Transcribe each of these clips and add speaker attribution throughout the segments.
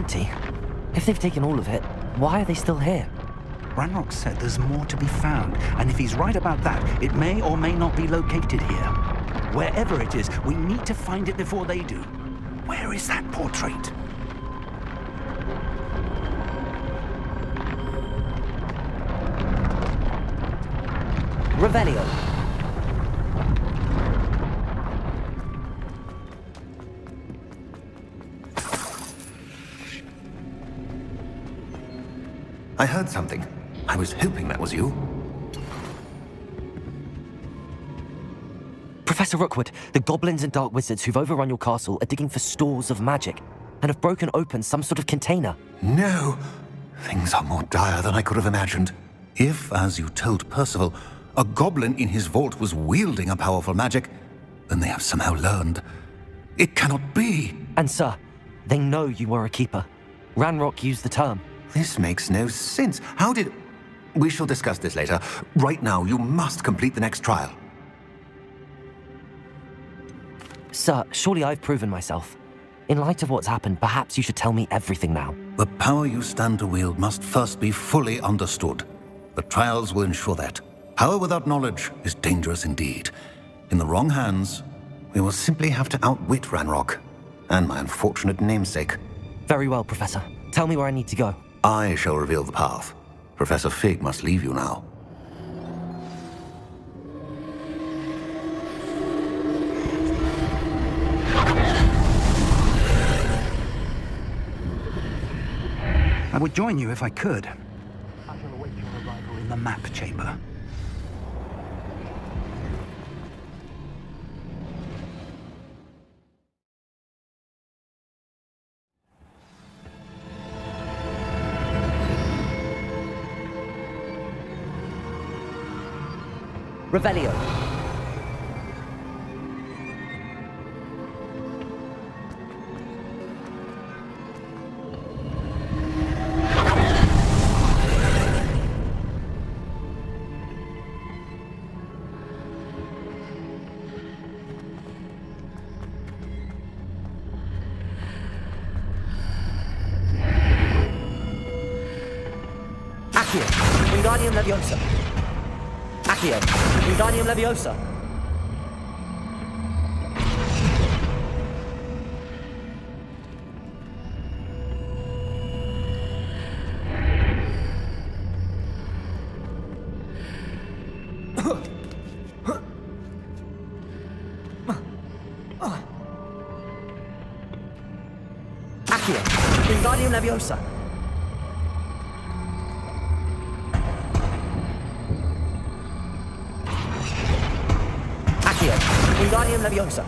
Speaker 1: empty. If they've taken all of it, why are they still here?
Speaker 2: Ranrock said there's more to be found, and if he's right about that, it may or may not be located here. Wherever it is, we need to find it before they do. Where is that portrait?
Speaker 1: Revelio.
Speaker 3: I heard something. I was hoping that was you.
Speaker 1: Professor Rookwood, the goblins and dark wizards who've overrun your castle are digging for stores of magic and have broken open some sort of container.
Speaker 3: No! Things are more dire than I could have imagined. If, as you told Percival, a goblin in his vault was wielding a powerful magic, then they have somehow learned. It cannot be!
Speaker 1: And sir, they know you were a keeper. Ranrock used the term.
Speaker 3: This makes no sense. How did... We shall discuss this later. Right now, you must complete the next trial.
Speaker 1: Sir, surely I've proven myself. In light of what's happened, perhaps you should tell me everything now.
Speaker 3: The power you stand to wield must first be fully understood. The trials will ensure that. Power without knowledge is dangerous indeed. In the wrong hands, we will simply have to outwit Ranrock and my unfortunate namesake.
Speaker 1: Very well, Professor. Tell me where I need to go.
Speaker 3: I shall reveal the path. Professor Fig must leave you now.
Speaker 2: I would join you if I could. I shall await your arrival in the map chamber.
Speaker 1: Revelio. Accio, Wingardium Leviosa. Accio, Wingardium Leviosa. Accio, Wingardium Leviosa. Wingardium Leviosa.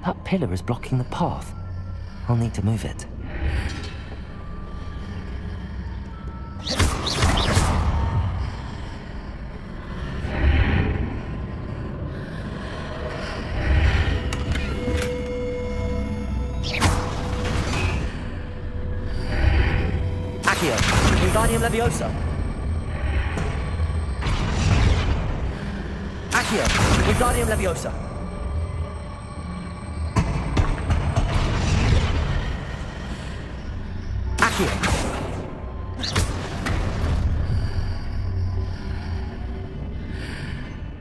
Speaker 1: That pillar is blocking the path. I'll need to move it. Accio, Wingardium Leviosa. Accio, Wingardium Leviosa.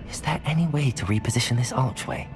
Speaker 1: Is there any way to reposition this archway?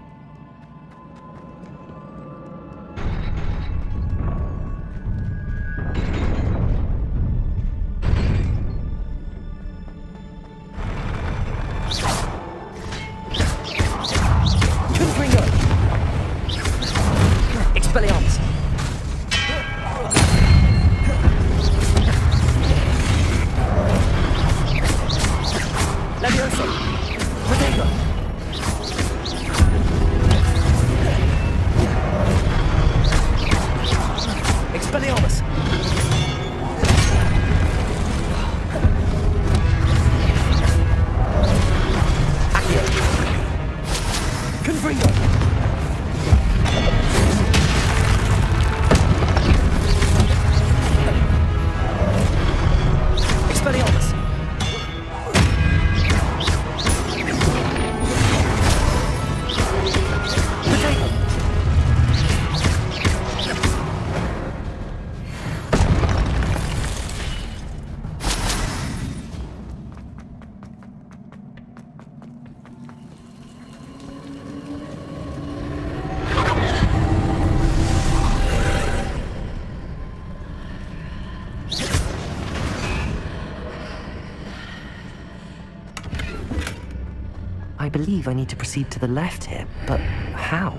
Speaker 1: I believe I need to proceed to the left here, but how?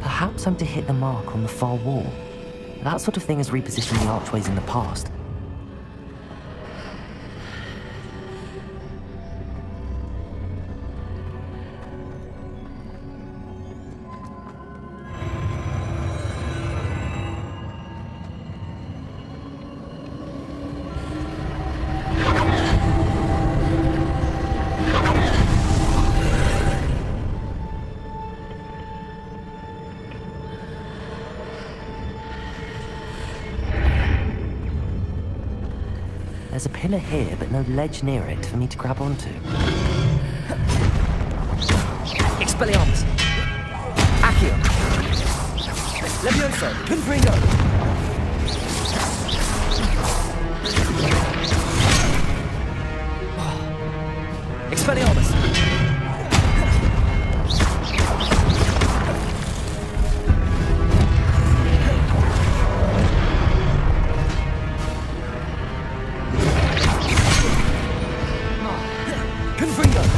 Speaker 1: Perhaps I'm to hit the mark on the far wall. That sort of thing has repositioned the archways in the past. There's a pillar here, but no ledge near it for me to grab onto. Expelliarmus! Accio! Levioso! Confringo! Expelliarmus!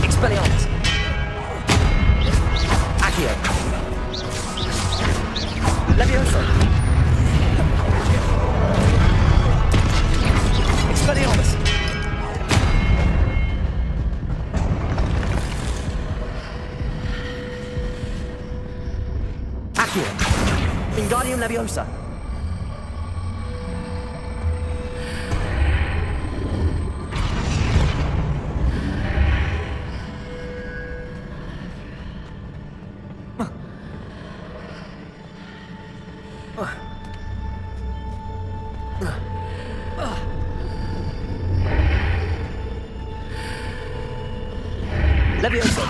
Speaker 1: Expelliarmus! Accio! Levioso! Expelliarmus! Accio! Wingardium Leviosa! Levioso!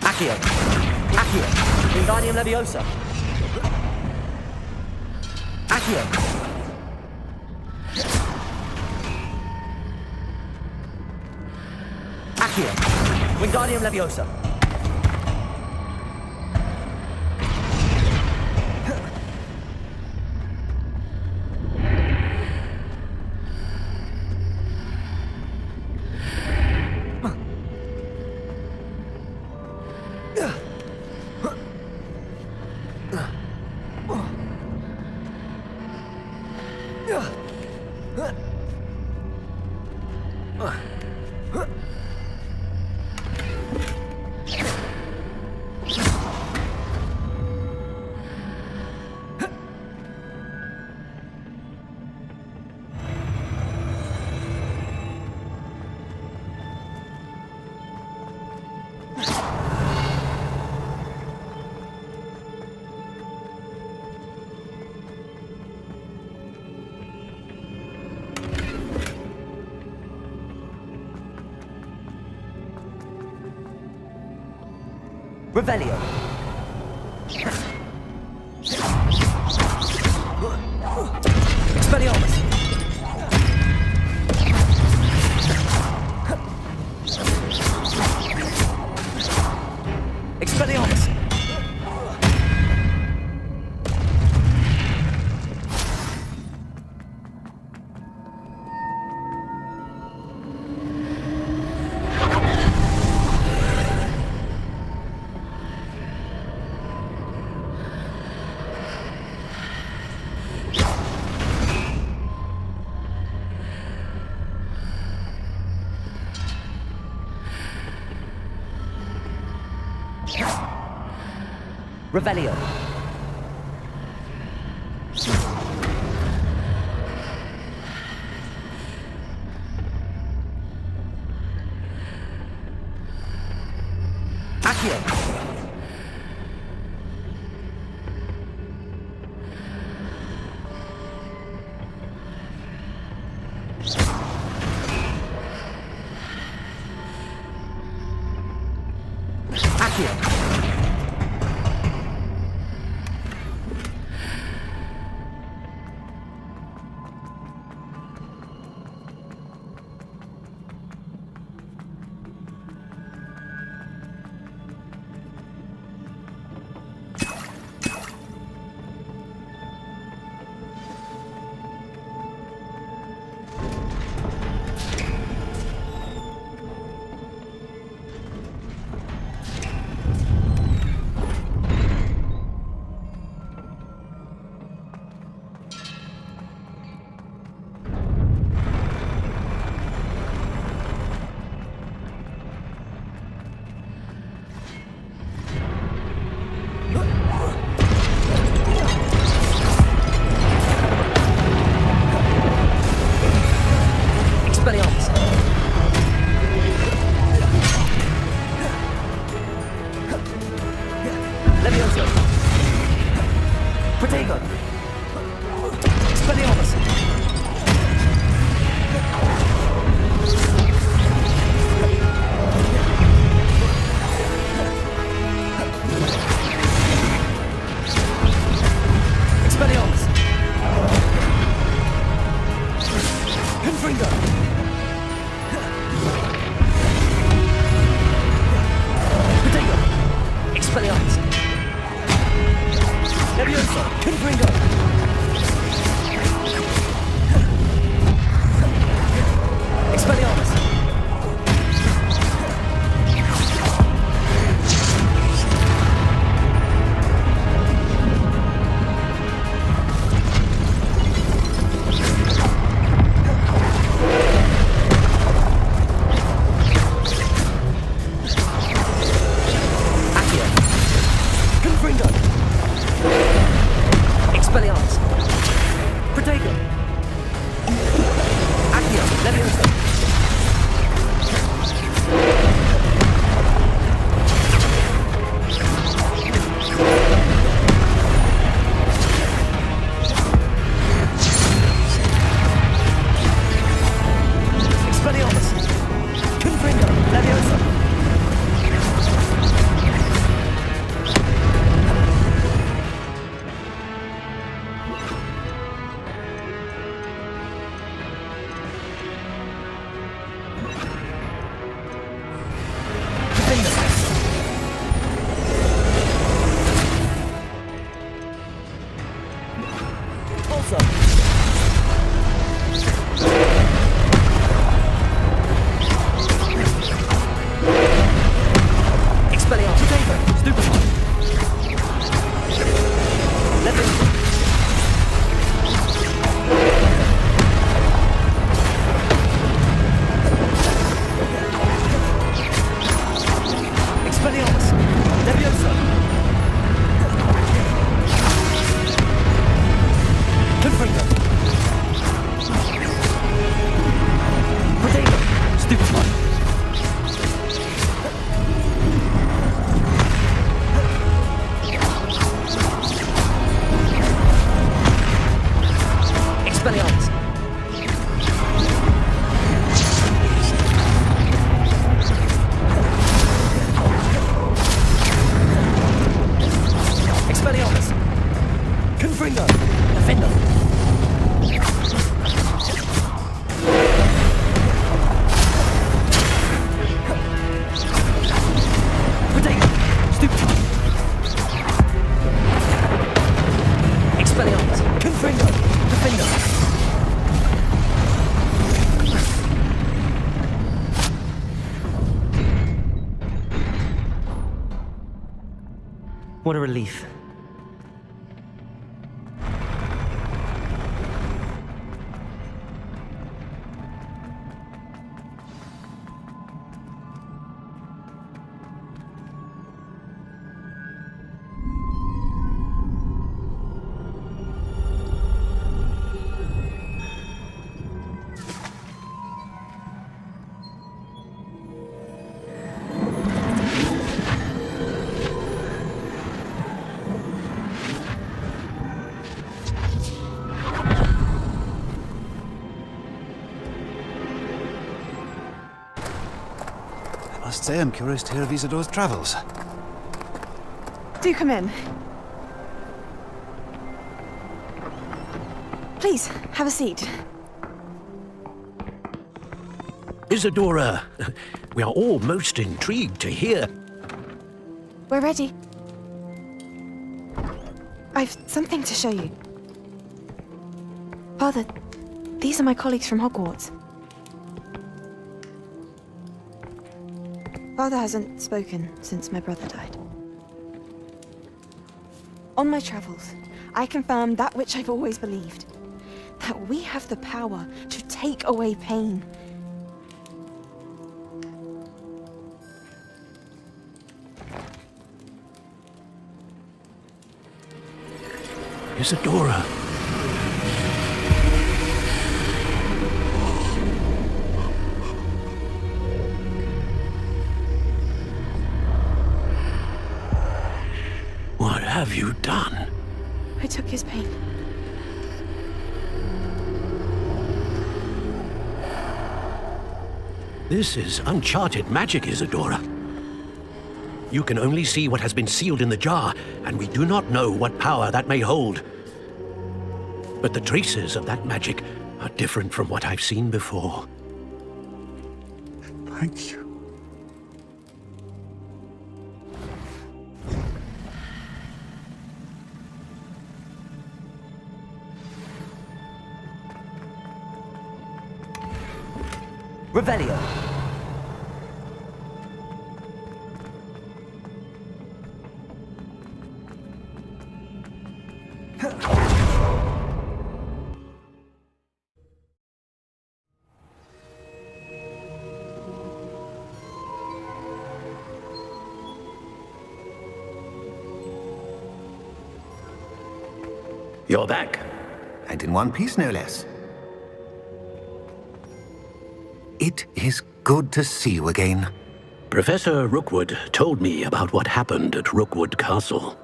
Speaker 1: Accio! Accio! Wingardium Leviosa! Accio! Accio! Wingardium Leviosa! Revelio! Expelliarmus! Expelliarmus! Revelio. Accio. Accio. What a relief.
Speaker 4: Must say I'm curious to hear of Isidore's travels.
Speaker 5: Do come in. Please, have a seat.
Speaker 6: Isadora, we are all most intrigued to hear.
Speaker 5: We're ready. I've something to show you. Father, these are my colleagues from Hogwarts. Father hasn't spoken since my brother died. On my travels, I confirmed that which I've always believed. That we have the power to take away pain.
Speaker 6: Isadora. What have you done?
Speaker 5: I took his pain.
Speaker 6: This is uncharted magic, Isadora. You can only see what has been sealed in the jar, and we do not know what power that may hold. But the traces of that magic are different from what I've seen before.
Speaker 4: Thank you.
Speaker 1: Revelio.
Speaker 6: You're back.
Speaker 3: And in one piece, no less. It is good to see you again.
Speaker 6: Professor Rookwood told me about what happened at Rookwood Castle.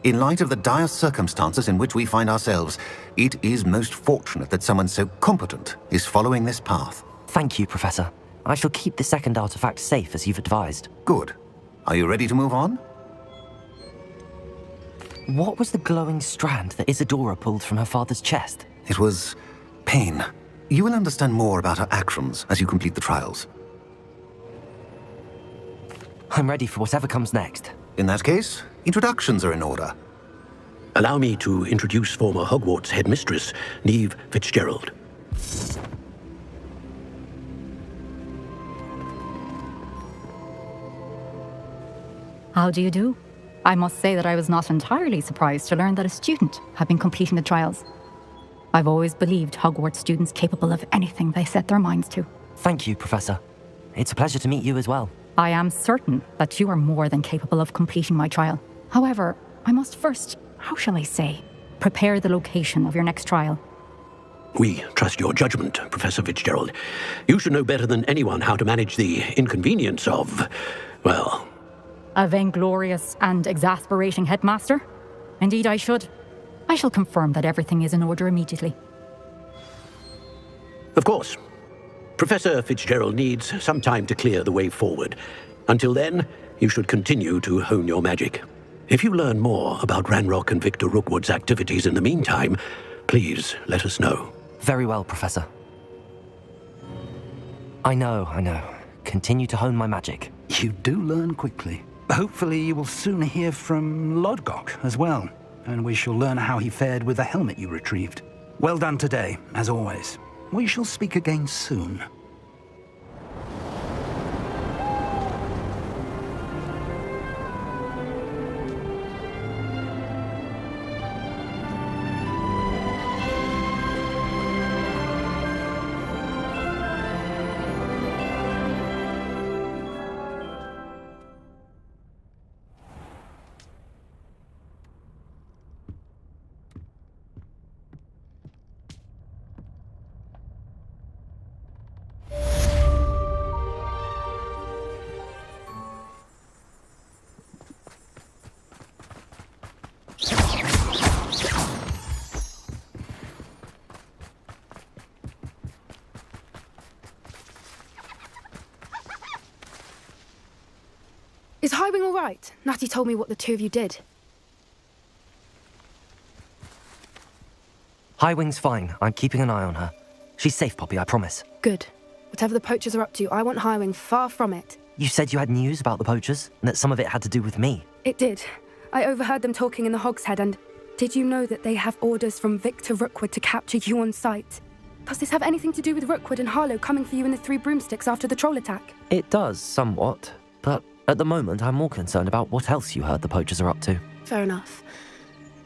Speaker 3: In light of the dire circumstances in which we find ourselves, it is most fortunate that someone so competent is following this path.
Speaker 1: Thank you, Professor. I shall keep the second artifact safe as you've advised.
Speaker 3: Good. Are you ready to move on?
Speaker 1: What was the glowing strand that Isadora pulled from her father's chest?
Speaker 3: It was pain. You will understand more about her actions as you complete the trials.
Speaker 1: I'm ready for whatever comes next.
Speaker 3: In that case, introductions are in order.
Speaker 6: Allow me to introduce former Hogwarts headmistress, Niamh Fitzgerald.
Speaker 7: How do you do? I must say that I was not entirely surprised to learn that a student had been completing the trials. I've always believed Hogwarts students capable of anything they set their minds to.
Speaker 1: Thank you, Professor. It's a pleasure to meet you as well.
Speaker 7: I am certain that you are more than capable of completing my trial. However, I must first, how shall I say, prepare the location of your next trial.
Speaker 6: We trust your judgment, Professor Fitzgerald. You should know better than anyone how to manage the inconvenience of, well...
Speaker 7: A vainglorious and exasperating headmaster? Indeed I should. I shall confirm that everything is in order immediately.
Speaker 6: Of course. Professor Fitzgerald needs some time to clear the way forward. Until then, you should continue to hone your magic. If you learn more about Ranrock and Victor Rookwood's activities in the meantime, please let us know.
Speaker 1: Very well, Professor. I know. Continue to hone my magic.
Speaker 2: You do learn quickly. Hopefully you will soon hear from Lodgok as well, and we shall learn how he fared with the helmet you retrieved. Well done today, as always. We shall speak again soon.
Speaker 8: Is Highwing all right? Natty told me what the two of you did.
Speaker 1: Highwing's fine. I'm keeping an eye on her. She's safe, Poppy, I promise.
Speaker 8: Good. Whatever the poachers are up to, I want Highwing far from it.
Speaker 1: You said you had news about the poachers, and that some of it had to do with me.
Speaker 8: It did. I overheard them talking in the Hogshead, and did you know that they have orders from Victor Rookwood to capture you on sight? Does this have anything to do with Rookwood and Harlow coming for you in the Three Broomsticks after the troll attack?
Speaker 1: It does, somewhat. But at the moment, I'm more concerned about what else you heard the poachers are up to.
Speaker 8: Fair enough.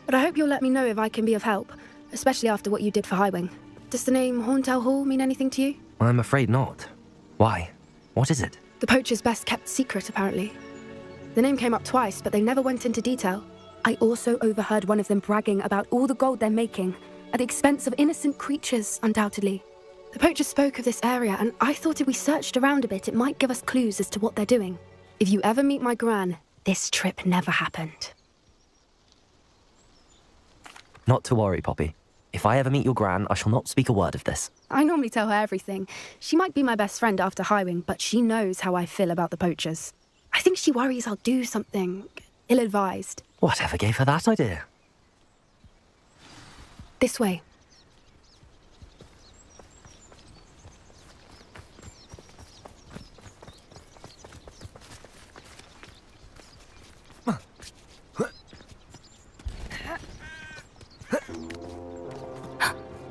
Speaker 8: But I hope you'll let me know if I can be of help, especially after what you did for Highwing. Does the name Horntail Hall mean anything to you?
Speaker 1: I'm afraid not. Why? What is it?
Speaker 8: The poachers' best-kept secret, apparently. The name came up twice, but they never went into detail. I also overheard one of them bragging about all the gold they're making, at the expense of innocent creatures, undoubtedly. The poachers spoke of this area, and I thought if we searched around a bit, it might give us clues as to what they're doing. If you ever meet my gran, this trip never happened.
Speaker 1: Not to worry, Poppy. If I ever meet your gran, I shall not speak a word of this.
Speaker 8: I normally tell her everything. She might be my best friend after Highwing, but she knows how I feel about the poachers. I think she worries I'll do something ill-advised.
Speaker 1: Whatever gave her that idea?
Speaker 8: This way.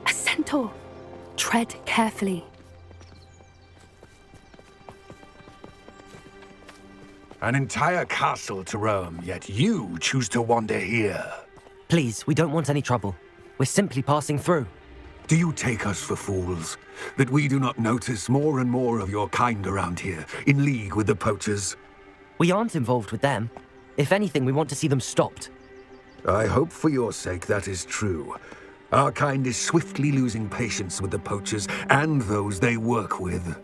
Speaker 8: A centaur. Tread carefully.
Speaker 9: An entire castle to roam, yet you choose to wander here.
Speaker 1: Please, we don't want any trouble. We're simply passing through.
Speaker 9: Do you take us for fools? That we do not notice more and more of your kind around here, in league with the poachers?
Speaker 1: We aren't involved with them. If anything, we want to see them stopped.
Speaker 9: I hope for your sake that is true. Our kind is swiftly losing patience with the poachers and those they work with.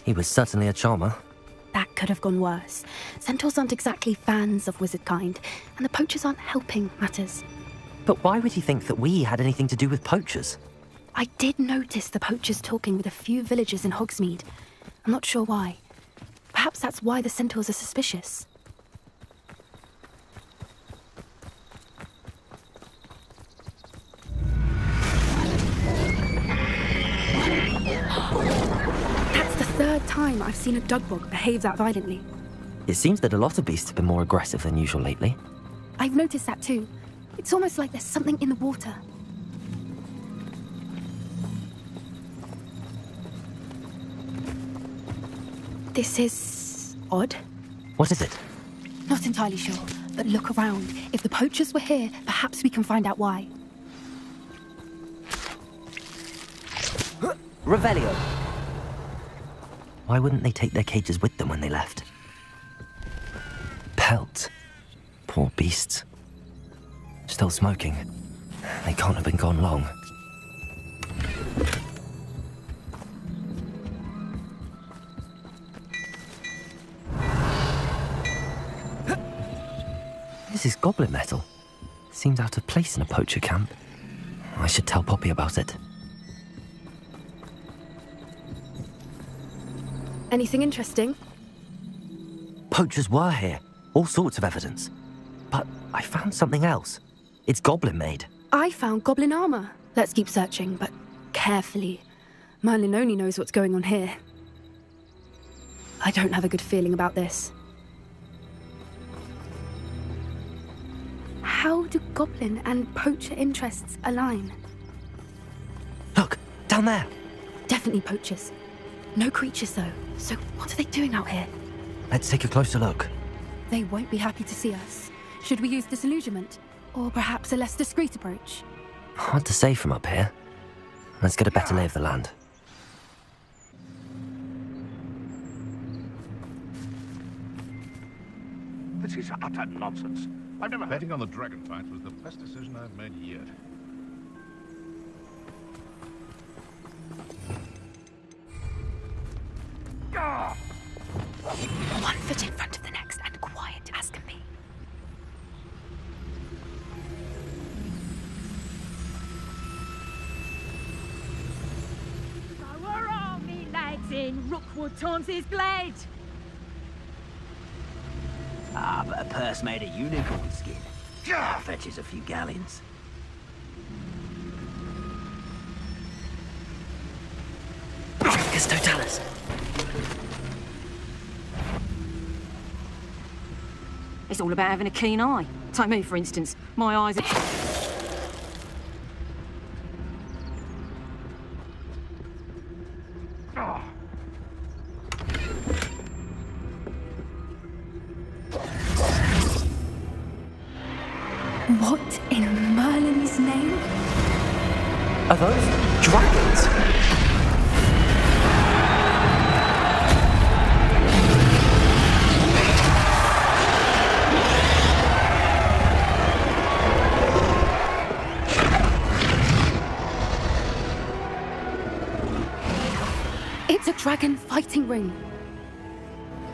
Speaker 1: He was certainly a charmer.
Speaker 8: That could have gone worse. Centaurs aren't exactly fans of wizard kind, and the poachers aren't helping matters.
Speaker 1: But why would he think that we had anything to do with poachers?
Speaker 8: I did notice the poachers talking with a few villagers in Hogsmeade. I'm not sure why. Perhaps that's why the centaurs are suspicious. That's the third time I've seen a dugbog behave that violently.
Speaker 1: It seems that a lot of beasts have been more aggressive than usual lately.
Speaker 8: I've noticed that too. It's almost like there's something in the water. This is odd.
Speaker 1: What is it?
Speaker 8: Not entirely sure, but look around. If the poachers were here, perhaps we can find out why.
Speaker 1: Revelio! Why wouldn't they take their cages with them when they left? Pelt. Poor beasts. Still smoking. They can't have been gone long. This is goblin metal. Seems out of place in a poacher camp. I should tell Poppy about it.
Speaker 8: Anything interesting?
Speaker 1: Poachers were here. All sorts of evidence. But I found something else. It's goblin-made.
Speaker 8: I found goblin armor. Let's keep searching, but carefully. Merlin only knows what's going on here. I don't have a good feeling about this. How do goblin and poacher interests align?
Speaker 1: Look, down there.
Speaker 8: Definitely poachers. No creatures, though. So what are they doing out here?
Speaker 1: Let's take a closer look.
Speaker 8: They won't be happy to see us. Should we use disillusionment? Or perhaps a less discreet approach?
Speaker 1: Hard to say from up here. Let's get a better lay of the land.
Speaker 10: This is utter nonsense. I've never... Betting on the dragon fight was the best decision I've made yet.
Speaker 8: One foot in front of the next and quiet as can be.
Speaker 11: Rookwood taunts his blade!
Speaker 12: Ah, but a purse made of unicorn skin. Fetches a few galleons.
Speaker 1: Dracus Totalis.
Speaker 11: It's all about having a keen eye. Take me, for instance. My eyes are...
Speaker 8: What in Merlin's name?
Speaker 1: Are those dragons?
Speaker 8: It's a dragon fighting ring.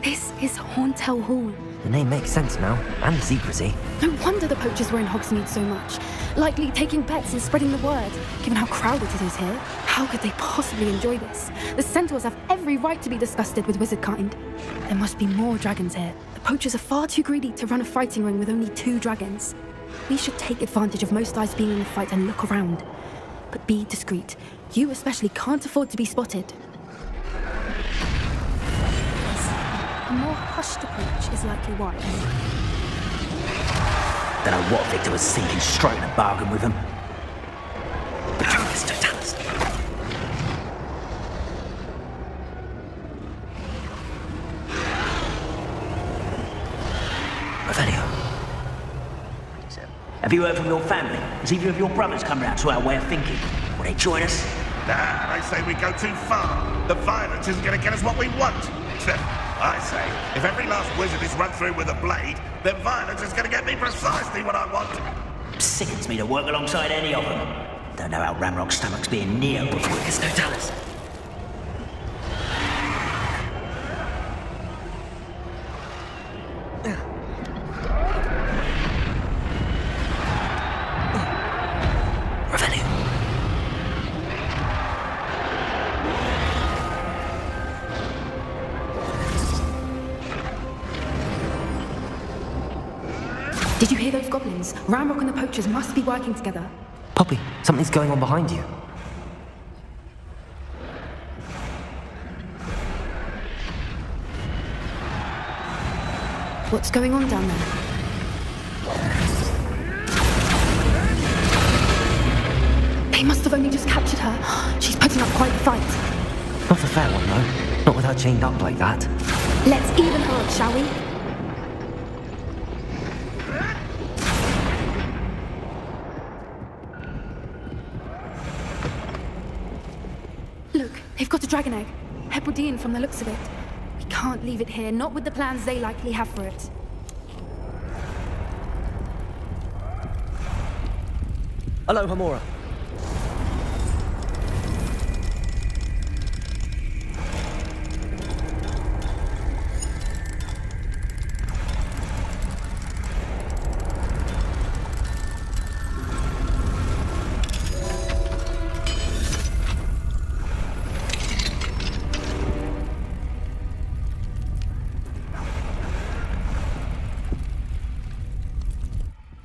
Speaker 8: This is Horntail Hall.
Speaker 1: The name makes sense now, and the secrecy.
Speaker 8: No wonder the poachers were in Hogsmeade so much. Likely taking bets and spreading the word. Given how crowded it is here, how could they possibly enjoy this? The centaurs have every right to be disgusted with wizard kind. There must be more dragons here. The poachers are far too greedy to run a fighting ring with only 2 dragons. We should take advantage of most eyes being in the fight and look around. But be discreet. You especially can't afford to be spotted. A more hushed approach is likely wise.
Speaker 12: Don't know what Victor was thinking, striking a bargain with him.
Speaker 1: Dracus Totalis. Revelio.
Speaker 12: Have you heard from your family? Has either of your brothers come round to our way of thinking? Will they join us?
Speaker 10: Nah, they say we go too far. The violence isn't going to get us what we want. I say, if every last wizard is run through with a blade, then violence is going to get me precisely what I want.
Speaker 12: Sickens me to work alongside any of them. Don't know how Ramrock's stomach's being near.
Speaker 1: Dracus Totalis. Revelio.
Speaker 8: Did you hear those goblins? Ramrock and the poachers must be working together.
Speaker 1: Poppy, something's going on behind you.
Speaker 8: What's going on down there? They must have only just captured her. She's putting up quite the fight.
Speaker 1: Not a fair one, though. Not with her chained up like that.
Speaker 8: Let's even her up, shall we? Look, they've got a dragon egg. Hebridean from the looks of it. We can't leave it here, not with the plans they likely have for it.
Speaker 1: Hello, Hamora.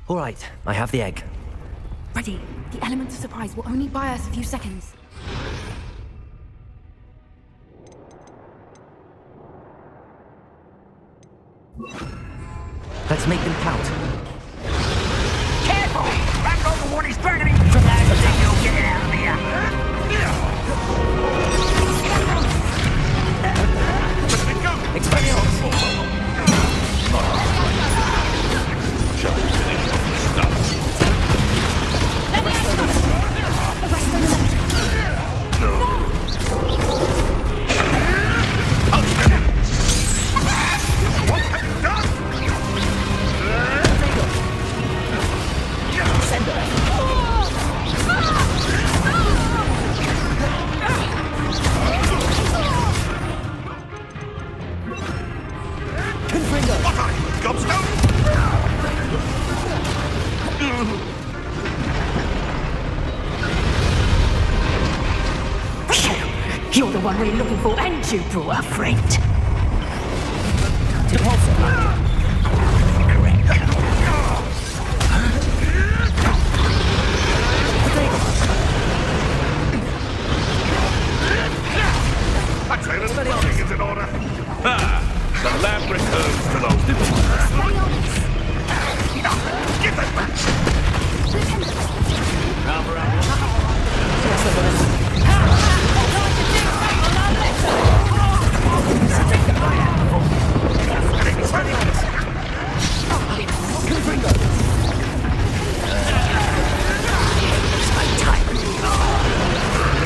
Speaker 1: All right, I have the egg.
Speaker 8: Ready. The element of surprise will only buy us a few seconds.
Speaker 1: Let's make them count.
Speaker 12: Careful! Back on the one is burning! From that, I think you'll get it out of here!
Speaker 1: Expelliarmus!
Speaker 10: What have you done?
Speaker 11: one we're looking for, and you brought a friend.
Speaker 10: I tell you, the logic is in order. The lab returns to those devices. Get that back!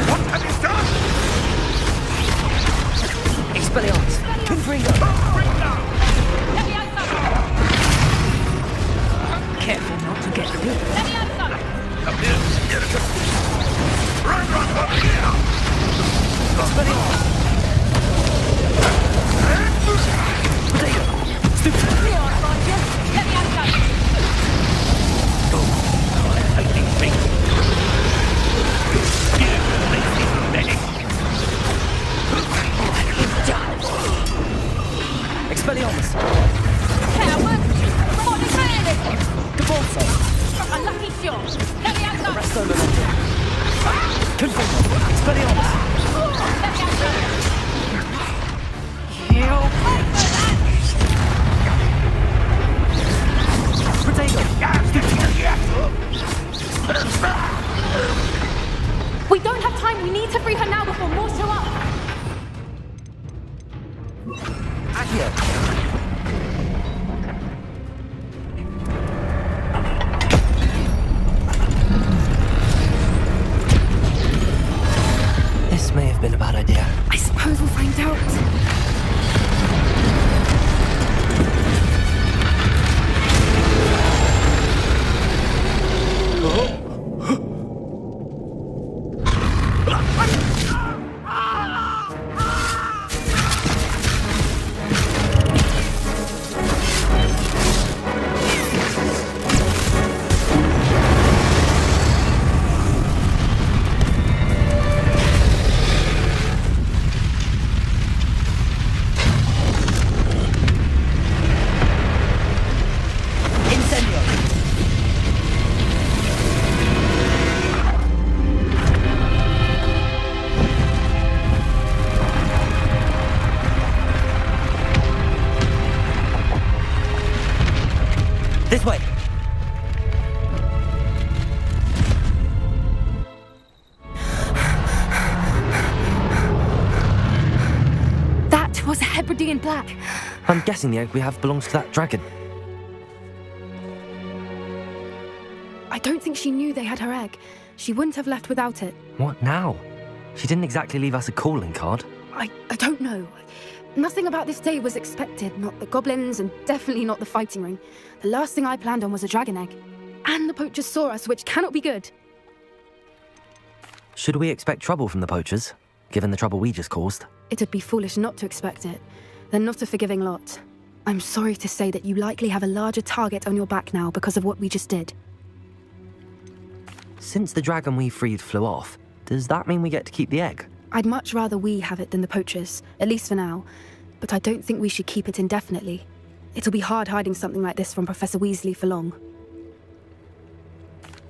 Speaker 10: What have you done?
Speaker 1: Expelliarmus! Confringo!
Speaker 11: Careful not to get hit.
Speaker 10: Up here, get it. Run, up here!
Speaker 1: Expelliarmus! Potato! Stupid! Expelliarmus!
Speaker 11: Coward! What is it?
Speaker 1: Cabalso!
Speaker 11: A lucky shot. Let me outside.
Speaker 1: Arresto momentum! Confringo! Expelliarmus!
Speaker 11: Let me outside. You'll pay for that.
Speaker 1: Potato!
Speaker 8: We don't have time. We need to free her now before more show up.
Speaker 1: Accio! This may have been a bad idea.
Speaker 8: I suppose we'll find out.
Speaker 1: This way!
Speaker 8: That was a Hebridean black.
Speaker 1: I'm guessing the egg we have belongs to that dragon.
Speaker 8: I don't think she knew they had her egg. She wouldn't have left without it.
Speaker 1: What now? She didn't exactly leave us a calling card.
Speaker 8: I don't know. Nothing about this day was expected. Not the goblins, and definitely not the fighting ring. The last thing I planned on was a dragon egg. And the poachers saw us, which cannot be good.
Speaker 1: Should we expect trouble from the poachers, given the trouble we just caused?
Speaker 8: It'd be foolish not to expect it. They're not a forgiving lot. I'm sorry to say that you likely have a larger target on your back now because of what we just did.
Speaker 1: Since the dragon we freed flew off, does that mean we get to keep the egg?
Speaker 8: I'd much rather we have it than the poachers, at least for now. But I don't think we should keep it indefinitely. It'll be hard hiding something like this from Professor Weasley for long.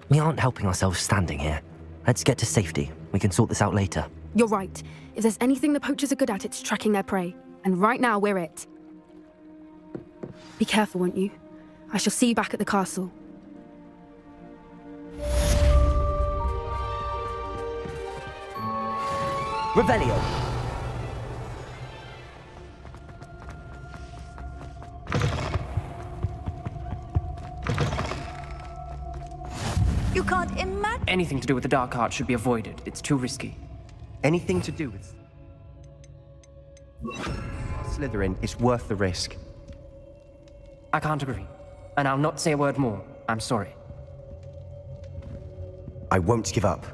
Speaker 1: We aren't helping ourselves standing here. Let's get to safety. We can sort this out later.
Speaker 8: You're right. If there's anything the poachers are good at, it's tracking their prey. And right now, we're it. Be careful, won't you? I shall see you back at the castle.
Speaker 1: Revelio!
Speaker 13: You can't imagine.
Speaker 14: Anything to do with the dark art should be avoided. It's too risky.
Speaker 15: Anything to do with Slytherin is worth the risk.
Speaker 14: I can't agree. And I'll not say a word more. I'm sorry.
Speaker 15: I won't give up.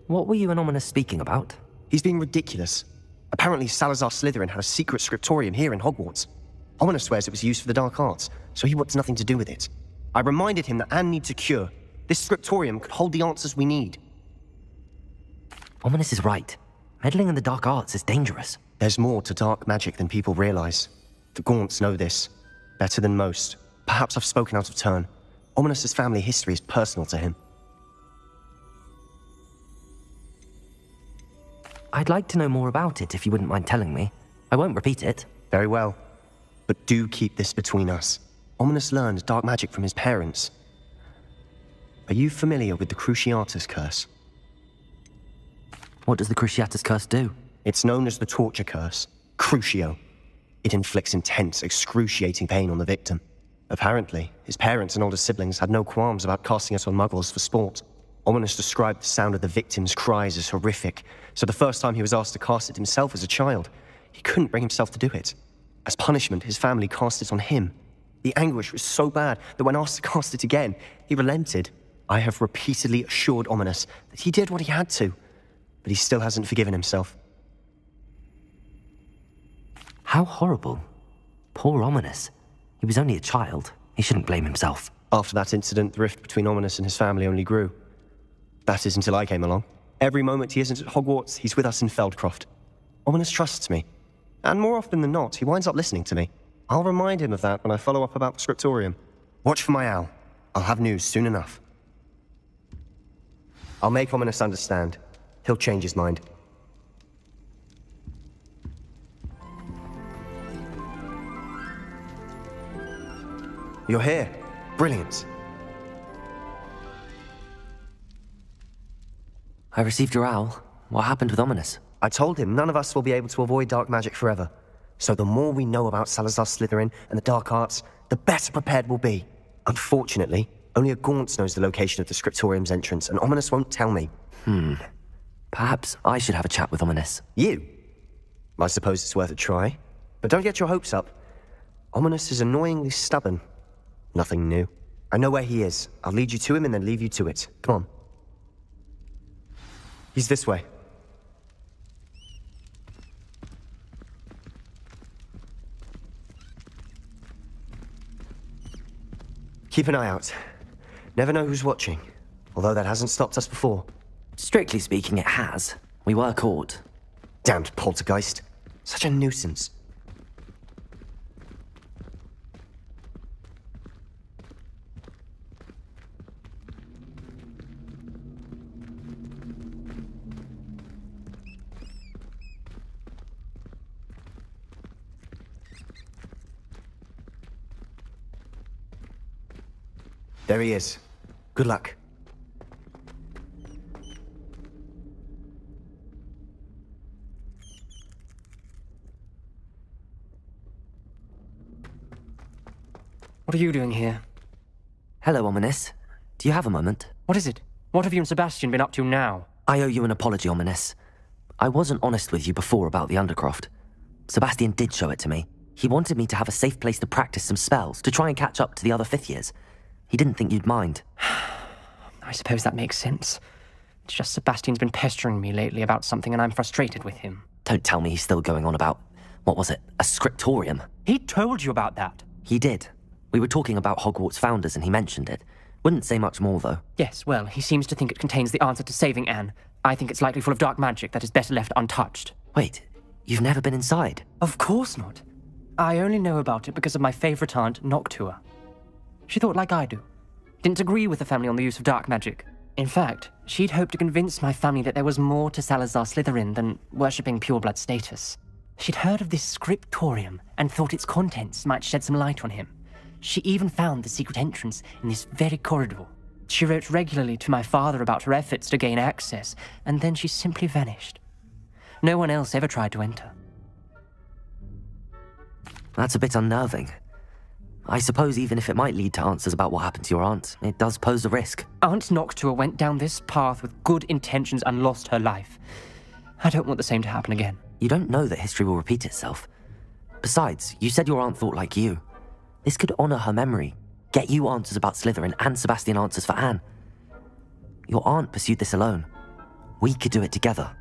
Speaker 1: What were you and Ominous speaking about?
Speaker 15: He's being ridiculous. Apparently Salazar Slytherin had a secret Scriptorium here in Hogwarts. Ominous swears it was used for the dark arts, so he wants nothing to do with it. I reminded him that Anne needs a cure, This Scriptorium could hold the answers we need.
Speaker 1: Ominous is right. Meddling in the dark arts is dangerous.
Speaker 15: There's more to dark magic than people realize. The Gaunts know this. Better than most. Perhaps I've spoken out of turn. Ominous's family history is personal to him.
Speaker 1: I'd like to know more about it if you wouldn't mind telling me. I won't repeat it.
Speaker 15: Very well. But do keep this between us. Ominous learned dark magic from his parents. Are you familiar with the Cruciatus Curse?
Speaker 1: What does the Cruciatus Curse do?
Speaker 15: It's known as the Torture Curse. Crucio. It inflicts intense, excruciating pain on the victim. Apparently, his parents and older siblings had no qualms about casting it on muggles for sport. Ominous described the sound of the victim's cries as horrific, so the first time he was asked to cast it himself as a child, he couldn't bring himself to do it. As punishment, his family cast it on him. The anguish was so bad that when asked to cast it again, he relented. I have repeatedly assured Ominous that he did what he had to, but he still hasn't forgiven himself.
Speaker 1: How horrible. Poor Ominous. He was only a child. He shouldn't blame himself.
Speaker 15: After that incident, the rift between Ominous and his family only grew. That is until I came along. Every moment he isn't at Hogwarts, he's with us in Feldcroft. Ominous trusts me. And more often than not, he winds up listening to me. I'll remind him of that when I follow up about the Scriptorium. Watch for my owl. I'll have news soon enough. I'll make Ominous understand. He'll change his mind. You're here. Brilliant.
Speaker 1: I received your owl. What happened with Ominous?
Speaker 15: I told him none of us will be able to avoid dark magic forever. So the more we know about Salazar Slytherin and the dark arts, the better prepared we'll be. Unfortunately, only a Gaunt knows the location of the Scriptorium's entrance, and Ominous won't tell me.
Speaker 1: Perhaps I should have a chat with Ominous.
Speaker 15: You? I suppose it's worth a try. But don't get your hopes up. Ominous is annoyingly stubborn. Nothing new. I know where he is. I'll lead you to him and then leave you to it. Come on. He's this way. Keep an eye out. Never know who's watching, although that hasn't stopped us before.
Speaker 1: Strictly speaking, it has. We were caught.
Speaker 15: Damned poltergeist. Such a nuisance. There he is. Good luck.
Speaker 14: What are you doing here?
Speaker 1: Hello, Ominous. Do you have a moment?
Speaker 14: What is it? What have you and Sebastian been up to now?
Speaker 1: I owe you an apology, Ominous. I wasn't honest with you before about the Undercroft. Sebastian did show it to me. He wanted me to have a safe place to practice some spells, to try and catch up to the other fifth years. He didn't think you'd mind.
Speaker 14: I suppose that makes sense. It's just Sebastian's been pestering me lately about something and I'm frustrated with him.
Speaker 1: Don't tell me he's still going on about, what was it, a Scriptorium?
Speaker 14: He told you about that?
Speaker 1: He did. We were talking about Hogwarts founders and he mentioned it. Wouldn't say much more, though.
Speaker 14: Yes, well, he seems to think it contains the answer to saving Anne. I think it's likely full of dark magic that is better left untouched.
Speaker 1: Wait, you've never been inside?
Speaker 14: Of course not. I only know about it because of my favourite aunt, Noctua. She thought like I do. Didn't agree with the family on the use of dark magic. In fact, she'd hoped to convince my family that there was more to Salazar Slytherin than worshipping pureblood status. She'd heard of this Scriptorium and thought its contents might shed some light on him. She even found the secret entrance in this very corridor. She wrote regularly to my father about her efforts to gain access, and then she simply vanished. No one else ever tried to enter.
Speaker 1: That's a bit unnerving. I suppose even if it might lead to answers about what happened to your aunt, it does pose a risk.
Speaker 14: Aunt Noctua went down this path with good intentions and lost her life. I don't want the same to happen again.
Speaker 1: You don't know that history will repeat itself. Besides, you said your aunt thought like you. This could honor her memory, get you answers about Slytherin and Sebastian answers for Anne. Your aunt pursued this alone. We could do it together.